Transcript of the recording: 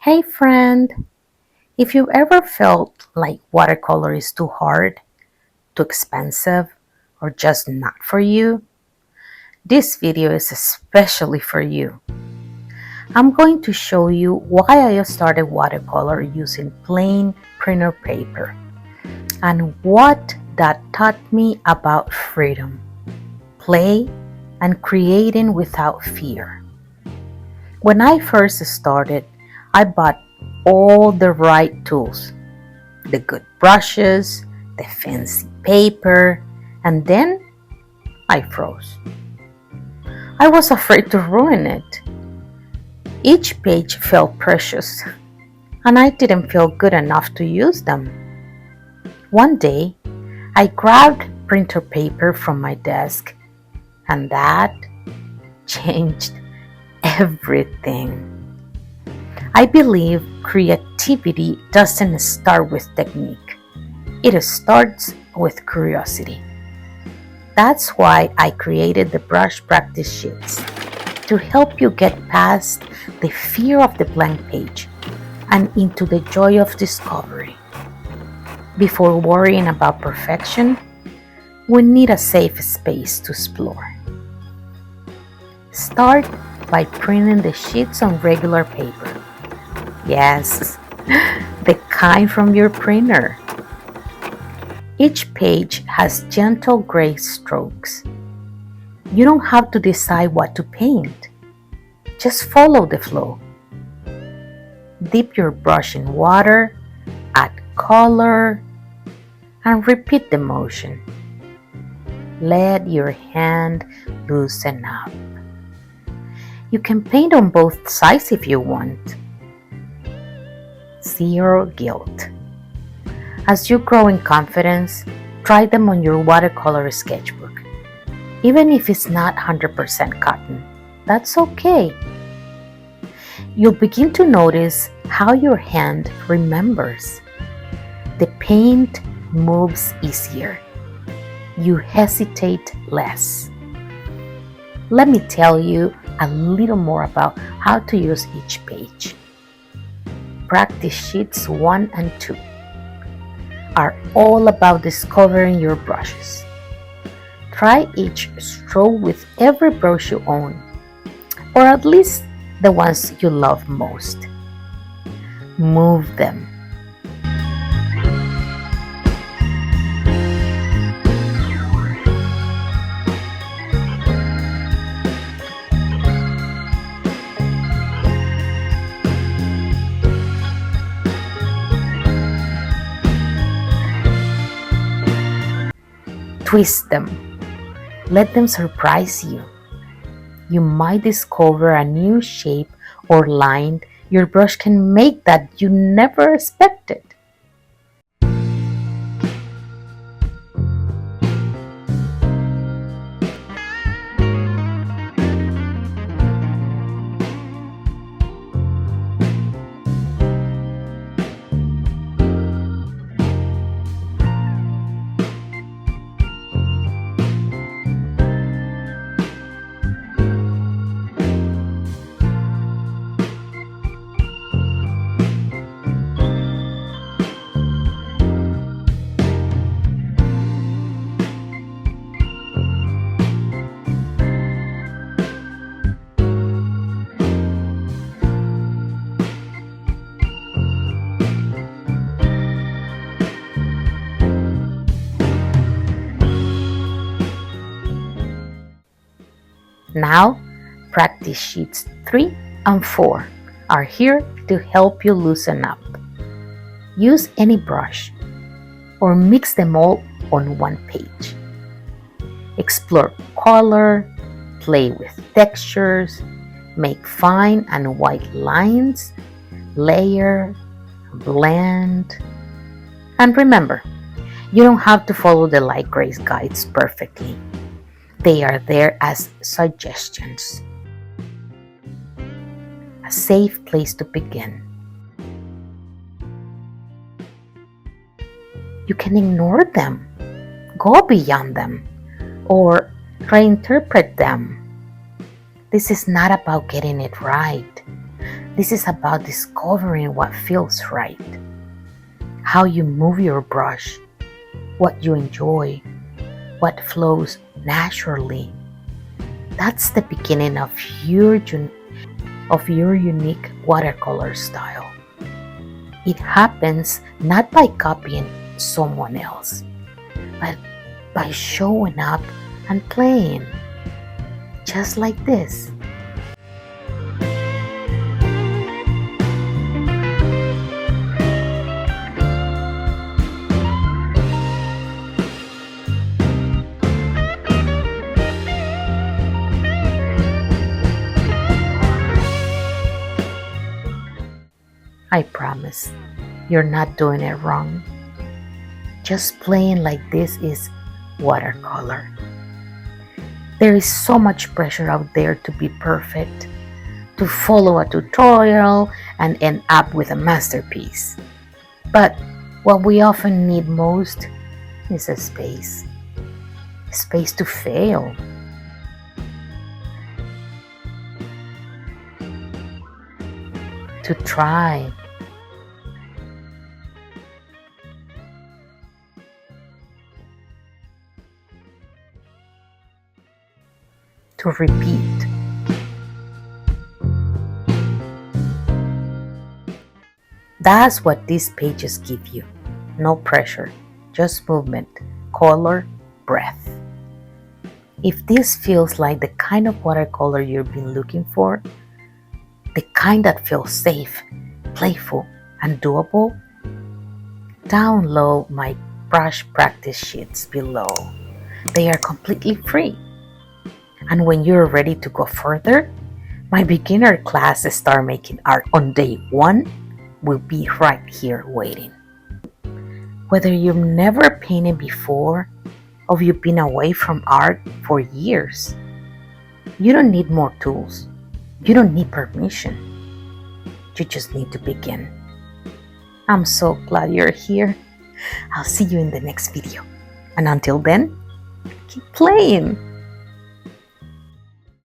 Hey friend, if you ever felt like watercolor is too hard, too expensive, or just not for you, this video is especially for you. I'm going to show you why I started watercolor using plain printer paper and what that taught me about freedom, play, and creating without fear. When I first started, I bought all the right tools, the good brushes, the fancy paper, and then I froze. I was afraid to ruin it. Each page felt precious, and I didn't feel good enough to use them. One day, I grabbed printer paper from my desk, and that changed everything. I believe creativity doesn't start with technique. It starts with curiosity. That's why I created the brush practice sheets to help you get past the fear of the blank page and into the joy of discovery. Before worrying about perfection, we need a safe space to explore. Start by printing the sheets on regular paper. Yes, the kind from your printer. Each page has gentle gray strokes. You don't have to decide what to paint. Just follow the flow. Dip your brush in water, add color, and repeat the motion. Let your hand loosen up. You can paint on both sides if you want. Zero guilt. As you grow in confidence, try them on your watercolor sketchbook. Even if it's not 100% cotton, that's okay. You'll begin to notice how your hand remembers. The paint moves easier. You hesitate less. Let me tell you a little more about how to use each page. Practice sheets 1 and 2 are all about discovering your brushes. Try each stroke with every brush you own, or at least the ones you love most. Move them. Twist them. Let them surprise you. You might discover a new shape or line your brush can make that you never expected. Now, practice sheets 3 and 4 are here to help you loosen up. Use any brush or mix them all on one page. Explore color, play with textures, make fine and white lines, layer, blend. And remember, you don't have to follow the light gray guides perfectly. They are there as suggestions. A safe place to begin. You can ignore them, go beyond them, or reinterpret them. This is not about getting it right. This is about discovering what feels right, how you move your brush, what you enjoy, what flows naturally. That's the beginning of your unique watercolor style. It happens not by copying someone else, but by showing up and playing, just like this. I promise, you're not doing it wrong. Just playing like this is watercolor. There is so much pressure out there to be perfect, to follow a tutorial and end up with a masterpiece. But what we often need most is a space. Space to fail. To try. To repeat. That's what these pages give you. No pressure, just movement, color, breath. If this feels like the kind of watercolor you've been looking for, the kind that feels safe, playful, and doable, download my brush practice sheets below. They are completely free. And when you're ready to go further, my beginner class Start Making Art on day 1 will be right here waiting. Whether you've never painted before or you've been away from art for years, you don't need more tools. You don't need permission. You just need to begin. I'm so glad you're here. I'll see you in the next video. And until then, keep playing.